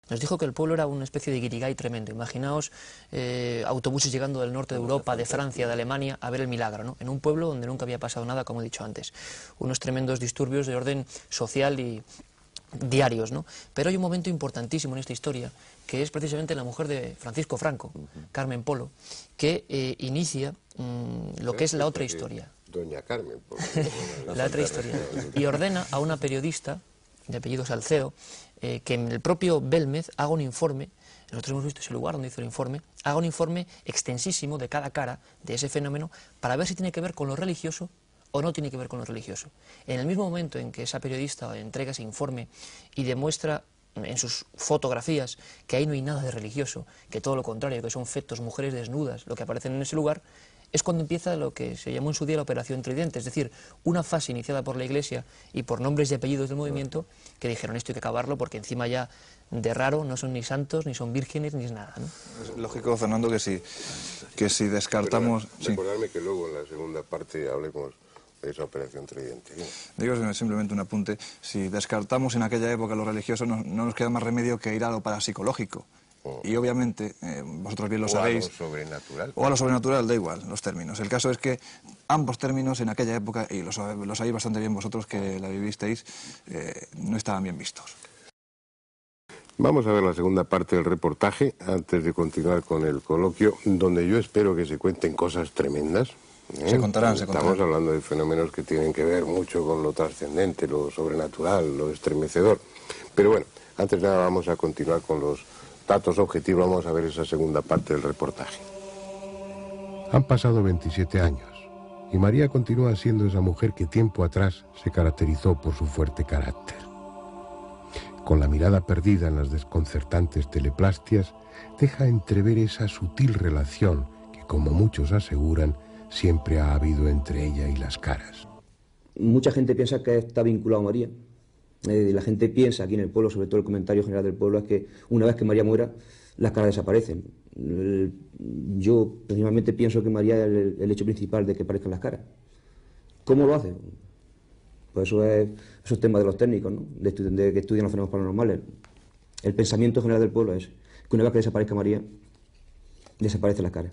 Nos dijo que el pueblo era una especie de guirigay tremendo. Imaginaos autobuses llegando del norte de Europa, de Francia, de Alemania, a ver el milagro, ¿no? En un pueblo donde nunca había pasado nada, como he dicho antes. Unos tremendos disturbios de orden social y diarios, ¿no? Pero hay un momento importantísimo en esta historia, que es precisamente la mujer de Francisco Franco, Carmen Polo, que inicia lo que es la otra historia. Doña Carmen Polo. La otra historia. Y ordena a una periodista de apellido Salcedo, que en el propio Belmez haga un informe, nosotros hemos visto ese lugar donde hizo el informe, haga un informe extensísimo de cada cara de ese fenómeno para ver si tiene que ver con lo religioso o no tiene que ver con lo religioso. En el mismo momento en que esa periodista entrega ese informe y demuestra en sus fotografías que ahí no hay nada de religioso, que todo lo contrario, que son fetos, mujeres desnudas, lo que aparecen en ese lugar, es cuando empieza lo que se llamó en su día la Operación Tridente, es decir, una fase iniciada por la Iglesia y por nombres y apellidos del movimiento que dijeron esto hay que acabarlo porque encima ya de raro no son ni santos, ni son vírgenes, ni es nada, ¿no? Es lógico, Fernando, que si descartamos... Recordarme que luego en la segunda parte hablemos de esa Operación Tridente. Digo simplemente un apunte, si descartamos en aquella época lo religioso no nos queda más remedio que ir a lo parapsicológico. Y obviamente, vosotros bien lo sabéis... O a lo sobrenatural. O a lo sobrenatural, da igual, los términos. El caso es que ambos términos en aquella época, y lo sabéis bastante bien vosotros que la vivisteis, no estaban bien vistos. Vamos a ver la segunda parte del reportaje, antes de continuar con el coloquio, donde yo espero que se cuenten cosas tremendas. Se contarán. Estamos hablando de fenómenos que tienen que ver mucho con lo trascendente, lo sobrenatural, lo estremecedor. Pero bueno, antes de nada vamos a continuar con los datos objetivos, vamos a ver esa segunda parte del reportaje. Han pasado 27 años y María continúa siendo esa mujer que tiempo atrás se caracterizó por su fuerte carácter. Con la mirada perdida en las desconcertantes teleplastias, deja entrever esa sutil relación que, como muchos aseguran, siempre ha habido entre ella y las caras. Mucha gente piensa que está vinculado a María. La gente piensa aquí en el pueblo, sobre todo el comentario general del pueblo, es que una vez que María muera, las caras desaparecen. Yo personalmente pienso que María es el hecho principal de que aparezcan las caras. ¿Cómo lo hace? Pues eso es tema de los técnicos, ¿no? de que estudian los fenómenos paranormales. El pensamiento general del pueblo es que una vez que desaparezca María, desaparecen las caras.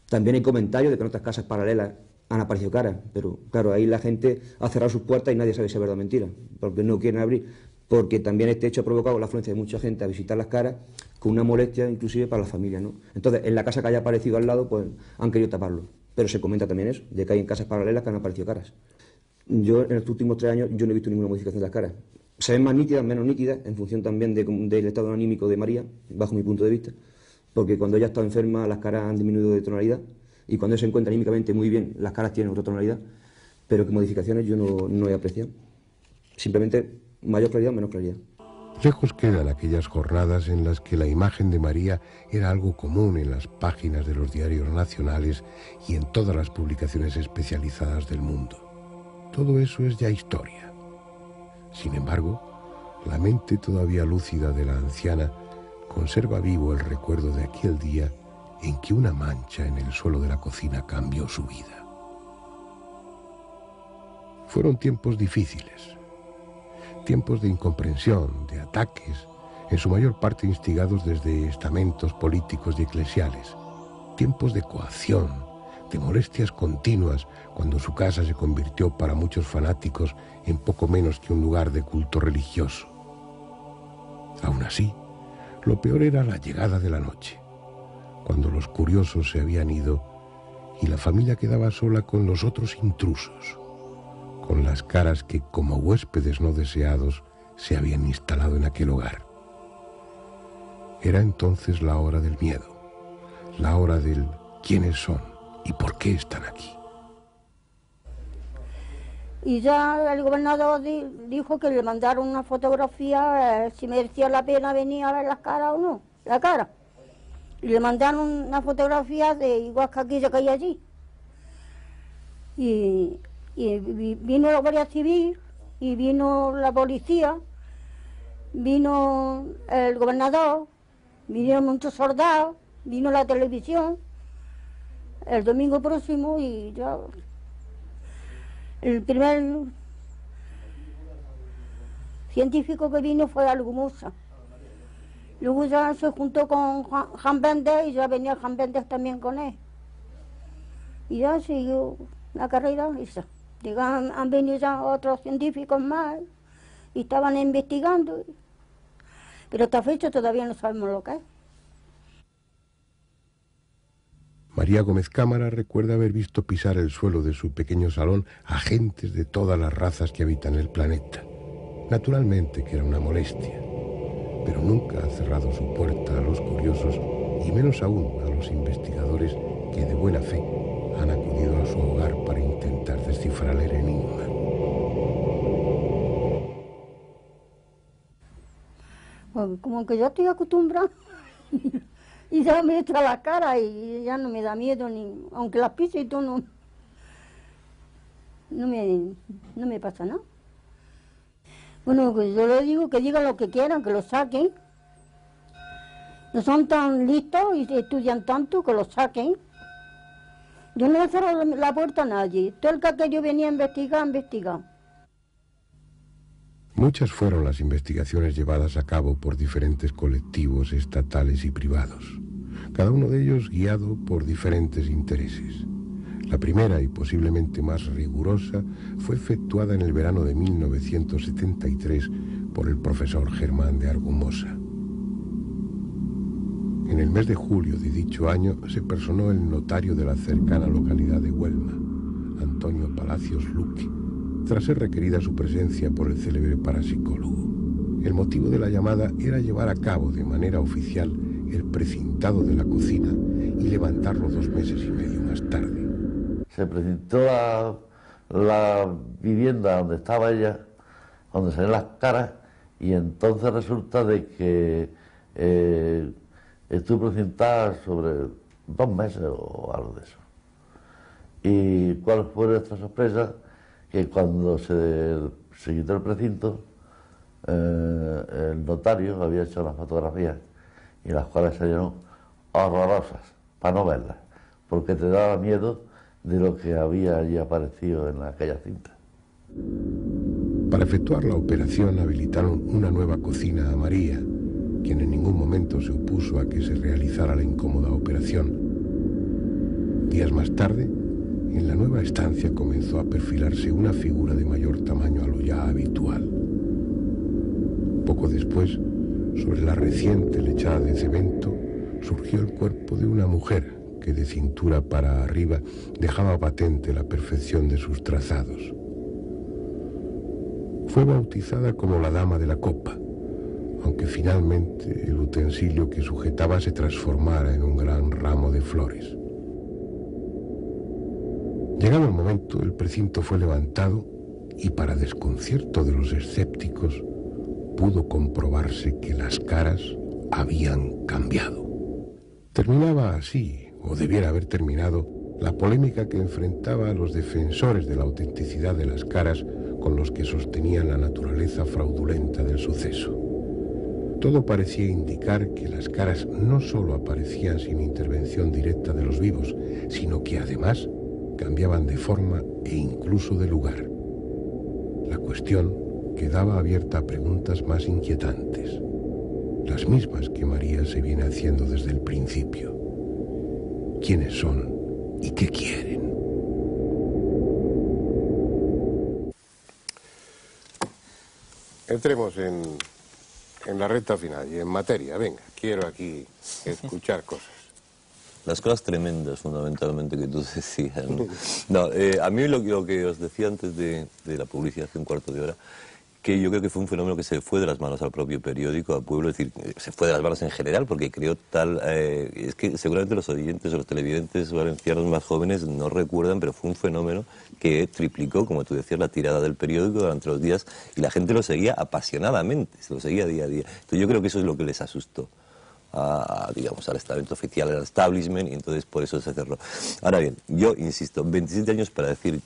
También hay comentarios de que en otras casas paralelas han aparecido caras, pero claro, ahí la gente ha cerrado sus puertas y nadie sabe si es verdad o mentira, porque no quieren abrir, porque también este hecho ha provocado la afluencia de mucha gente a visitar las caras con una molestia inclusive para la familia, ¿no? Entonces, en la casa que haya aparecido al lado, pues han querido taparlo, pero se comenta también eso, de que hay en casas paralelas que han aparecido caras. Yo, en estos últimos 3 años, yo no he visto ninguna modificación de las caras. Se ven más nítidas, menos nítidas, en función también del estado anímico de María, bajo mi punto de vista, porque cuando ella está enferma las caras han disminuido de tonalidad, y cuando se encuentra anímicamente muy bien, las caras tienen otra tonalidad, pero que modificaciones yo no he apreciado. Simplemente mayor claridad o menos claridad. Lejos quedan aquellas jornadas en las que la imagen de María era algo común en las páginas de los diarios nacionales y en todas las publicaciones especializadas del mundo. Todo eso es ya historia. Sin embargo, la mente todavía lúcida de la anciana conserva vivo el recuerdo de aquel día en que una mancha en el suelo de la cocina cambió su vida. Fueron tiempos difíciles, tiempos de incomprensión, de ataques, en su mayor parte instigados desde estamentos políticos y eclesiales, tiempos de coacción, de molestias continuas, cuando su casa se convirtió para muchos fanáticos en poco menos que un lugar de culto religioso. Aún así, lo peor era la llegada de la noche, cuando los curiosos se habían ido y la familia quedaba sola con los otros intrusos, con las caras que, como huéspedes no deseados, se habían instalado en aquel hogar. Era entonces la hora del miedo, la hora del quiénes son y por qué están aquí. Y ya el gobernador dijo que le mandaron una fotografía, si merecía la pena venir a ver las caras o no, la cara. Y le mandaron una fotografía de igual que aquella que hay allí. Y vino la Guardia Civil, y vino la policía, vino el gobernador, vinieron muchos soldados, vino la televisión, el domingo próximo, y ya el primer científico que vino fue Algumosa. Luego ya se juntó con Jan Bendes y ya venía Jan Bendes también con él. Y ya siguió la carrera esa. Digo, han venido ya otros científicos más y estaban investigando. Pero hasta fecha todavía no sabemos lo que es. María Gómez Cámara recuerda haber visto pisar el suelo de su pequeño salón a gentes de todas las razas que habitan el planeta. Naturalmente que era una molestia, pero nunca ha cerrado su puerta a los curiosos y menos aún a los investigadores que de buena fe han acudido a su hogar para intentar descifrar el enigma. Pues como que yo estoy acostumbrada y ya me echa la cara y ya no me da miedo, ni aunque las pise y todo, no me pasa nada. Bueno, pues yo le digo que digan lo que quieran, que lo saquen. No son tan listos y estudian tanto, que lo saquen. Yo no le cerro la puerta a nadie. Todo el que aquello venía a investigar, investigado. Muchas fueron las investigaciones llevadas a cabo por diferentes colectivos estatales y privados, cada uno de ellos guiado por diferentes intereses. La primera y posiblemente más rigurosa fue efectuada en el verano de 1973 por el profesor Germán de Argumosa. En el mes de julio de dicho año se personó el notario de la cercana localidad de Huelma, Antonio Palacios Luque, tras ser requerida su presencia por el célebre parapsicólogo. El motivo de la llamada era llevar a cabo de manera oficial el precintado de la cocina y levantarlo 2 meses y medio más tarde. Se precintó la vivienda donde estaba ella, donde salían las caras, y entonces resulta de que estuve precintada sobre 2 meses o algo de eso. ¿Y cuál fue nuestra sorpresa? Que cuando se quitó el precinto, el notario había hecho las fotografías y las cuales salieron horrorosas, para no verlas, porque te daba miedo de lo que había allí aparecido en aquella cinta. Para efectuar la operación habilitaron una nueva cocina a María, quien en ningún momento se opuso a que se realizara la incómoda operación. Días más tarde, en la nueva estancia comenzó a perfilarse una figura de mayor tamaño a lo ya habitual. Poco después, sobre la reciente lechada de cemento, surgió el cuerpo de una mujer que de cintura para arriba dejaba patente la perfección de sus trazados. Fue bautizada como la Dama de la Copa, aunque finalmente el utensilio que sujetaba se transformara en un gran ramo de flores. Llegado el momento, el precinto fue levantado y, para desconcierto de los escépticos, pudo comprobarse que las caras habían cambiado. Terminaba así, o debiera haber terminado, la polémica que enfrentaba a los defensores de la autenticidad de las caras con los que sostenían la naturaleza fraudulenta del suceso. Todo parecía indicar que las caras no solo aparecían sin intervención directa de los vivos, sino que además cambiaban de forma e incluso de lugar. La cuestión quedaba abierta a preguntas más inquietantes, las mismas que María se viene haciendo desde el principio. ¿Quiénes son y qué quieren? Entremos en la recta final y en materia. Venga, quiero aquí escuchar cosas. Las cosas tremendas, fundamentalmente, que tú decías, ¿no? No, a mí lo que os decía antes de la publicidad, hace un cuarto de hora, que yo creo que fue un fenómeno que se fue de las manos al propio periódico, al pueblo, es decir, se fue de las manos en general, porque creó tal... es que seguramente los oyentes o los televidentes valencianos más jóvenes no recuerdan, pero fue un fenómeno que triplicó, como tú decías, la tirada del periódico durante los días, y la gente lo seguía apasionadamente, se lo seguía día a día. Entonces yo creo que eso es lo que les asustó digamos, al estamento oficial, al establishment, y entonces por eso se cerró. Ahora bien, yo insisto, 27 años para decir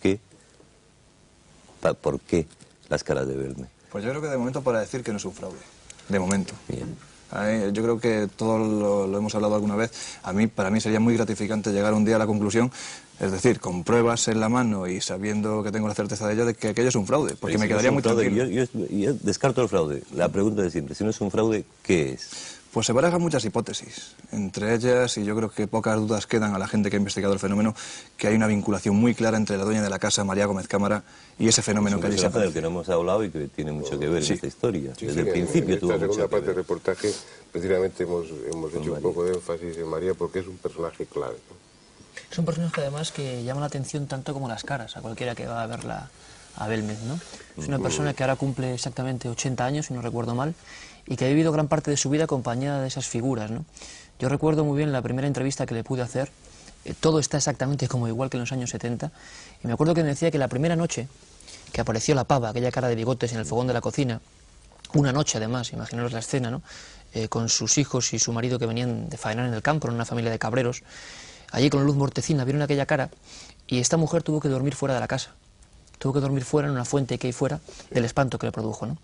¿por qué las caras de Belme? Pues yo creo que de momento para decir que no es un fraude, de momento. Bien. Yo creo que todos lo hemos hablado alguna vez. Para mí sería muy gratificante llegar un día a la conclusión, es decir, con pruebas en la mano y sabiendo que tengo la certeza de ello, de que aquello es un fraude, porque me quedaría muy tranquilo. Yo descarto el fraude. La pregunta de siempre, si no es un fraude, ¿qué es? Pues se barajan muchas hipótesis, entre ellas, y yo creo que pocas dudas quedan a la gente que ha investigado el fenómeno, que hay una vinculación muy clara entre la dueña de la casa, María Gómez Cámara, y ese fenómeno que allí se del que no hemos hablado y que tiene mucho que ver en esta historia. Desde el principio tuvo mucho que ver. En esta segunda parte del reportaje, precisamente hemos hecho un poco de énfasis en María porque es un personaje clave, ¿no? Es un personaje además que llama la atención tanto como las caras a cualquiera que va a verla a Belmez, ¿no? Es una persona que ahora cumple exactamente 80 años, si no recuerdo mal, y que ha vivido gran parte de su vida acompañada de esas figuras, ¿no? Yo recuerdo muy bien la primera entrevista que le pude hacer, todo está exactamente como igual que en los años 70, y me acuerdo que me decía que la primera noche que apareció la pava, aquella cara de bigotes en el fogón de la cocina, una noche además, imaginaros la escena, ¿no? Con sus hijos y su marido que venían de faenar en el campo, en una familia de cabreros, allí con la luz mortecina vieron aquella cara, y esta mujer tuvo que dormir fuera de la casa. Tuvo que dormir fuera, en una fuente que hay fuera, del espanto que le produjo, ¿no?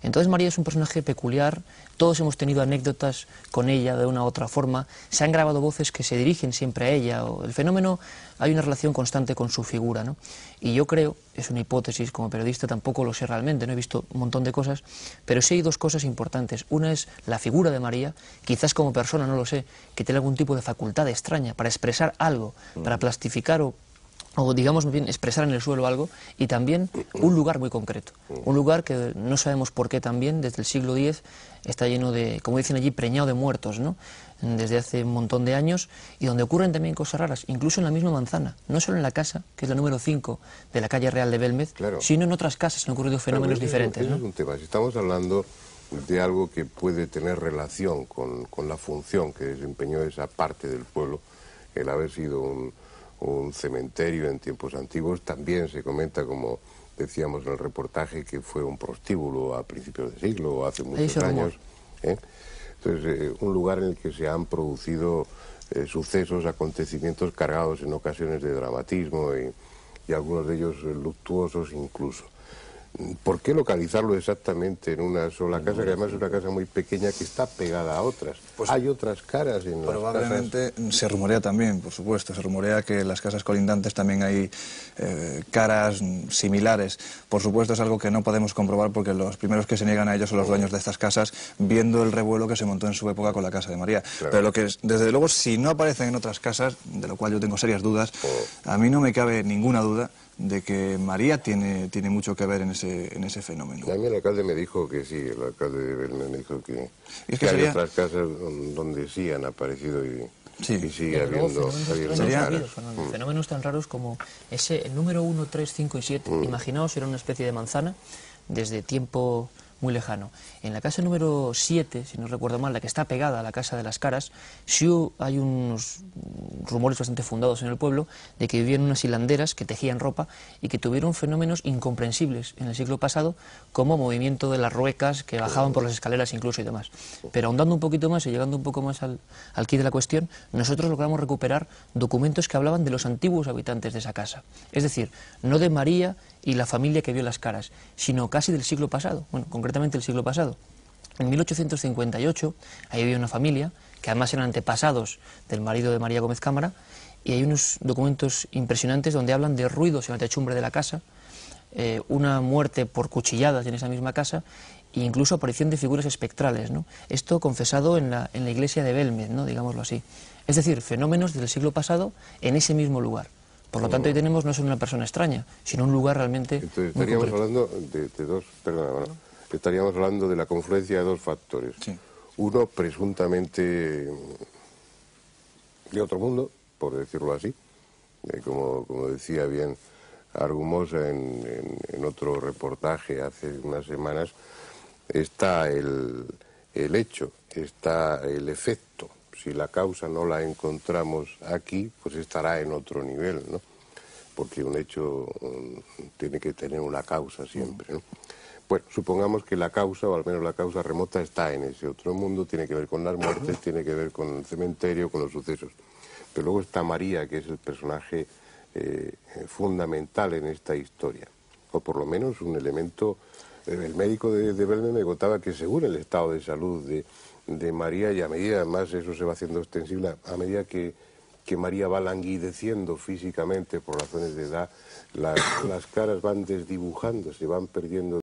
Entonces María es un personaje peculiar, todos hemos tenido anécdotas con ella de una u otra forma, se han grabado voces que se dirigen siempre a ella, o el fenómeno, hay una relación constante con su figura, ¿no? Y yo creo, es una hipótesis, como periodista tampoco lo sé realmente, no he visto un montón de cosas, pero sí hay dos cosas importantes. Una es la figura de María, quizás como persona, no lo sé, que tiene algún tipo de facultad extraña para expresar algo, para plastificar o digamos bien, expresar en el suelo algo, y también un lugar muy concreto, un lugar que no sabemos por qué también, desde el siglo X, está lleno de, como dicen allí, preñado de muertos, ¿no? Desde hace un montón de años, y donde ocurren también cosas raras, incluso en la misma manzana, no solo en la casa, que es la número 5 de la calle Real de Belmez, claro, sino en otras casas han ocurrido fenómenos diferentes, ¿no? Es un tema, si estamos hablando de algo que puede tener relación con la función que desempeñó esa parte del pueblo, el haber sido un cementerio en tiempos antiguos, también se comenta, como decíamos en el reportaje, que fue un prostíbulo a principios de siglo o hace muchos años. Entonces, un lugar en el que se han producido sucesos, acontecimientos cargados en ocasiones de dramatismo y algunos de ellos luctuosos incluso. ¿Por qué localizarlo exactamente en una sola casa, que además es una casa muy pequeña que está pegada a otras? Pues hay otras caras en las casas. Probablemente se rumorea también, por supuesto, se rumorea que en las casas colindantes también hay caras similares. Por supuesto es algo que no podemos comprobar porque los primeros que se niegan a ellos son los dueños de estas casas, viendo el revuelo que se montó en su época con la casa de María. Claro. Pero lo que es, desde luego, si no aparecen en otras casas, de lo cual yo tengo serias dudas, a mí no me cabe ninguna duda de que María tiene mucho que ver en ese fenómeno. A mí el alcalde me dijo que sí, el alcalde de Belmez me dijo que hay otras casas donde sí han aparecido y sigue habiendo fenómenos tan raros como el número 1, 3, 5 y 7. Imaginaos, era una especie de manzana desde tiempo muy lejano. En la casa número 7, si no recuerdo mal, la que está pegada a la Casa de las Caras, sí hay unos rumores bastante fundados en el pueblo de que vivían unas hilanderas que tejían ropa y que tuvieron fenómenos incomprensibles en el siglo pasado, como movimiento de las ruecas que bajaban por las escaleras incluso y demás. Pero ahondando un poquito más y llegando un poco más al quid de la cuestión, nosotros logramos recuperar documentos que hablaban de los antiguos habitantes de esa casa. Es decir, no de María y la familia que vio las caras, sino casi del siglo pasado, bueno, concretamente el siglo pasado. En 1858, ahí había una familia, que además eran antepasados del marido de María Gómez Cámara, y hay unos documentos impresionantes donde hablan de ruidos en la techumbre de la casa, una muerte por cuchilladas en esa misma casa, e incluso aparición de figuras espectrales, ¿no? Esto confesado en la iglesia de Belmez, ¿no? Digámoslo así. Es decir, fenómenos del siglo pasado en ese mismo lugar. Por lo tanto, hoy tenemos no solo una persona extraña, sino un lugar realmente. Entonces, estaríamos hablando de dos, perdona, estaríamos hablando de la confluencia de dos factores. Sí. Uno, presuntamente de otro mundo, por decirlo así, como decía bien Argumosa en otro reportaje hace unas semanas, está el hecho, está el efecto. Si la causa no la encontramos aquí, pues estará en otro nivel, ¿no? Porque un hecho tiene que tener una causa siempre, ¿no? Bueno, supongamos que la causa, o al menos la causa remota, está en ese otro mundo, tiene que ver con las muertes, tiene que ver con el cementerio, con los sucesos. Pero luego está María, que es el personaje fundamental en esta historia, o por lo menos un elemento. El médico de Belmez me contaba que según el estado de salud de María, y a medida, además, eso se va haciendo extensible, a medida que María va languideciendo físicamente por razones de edad, las caras van desdibujando, se van perdiendo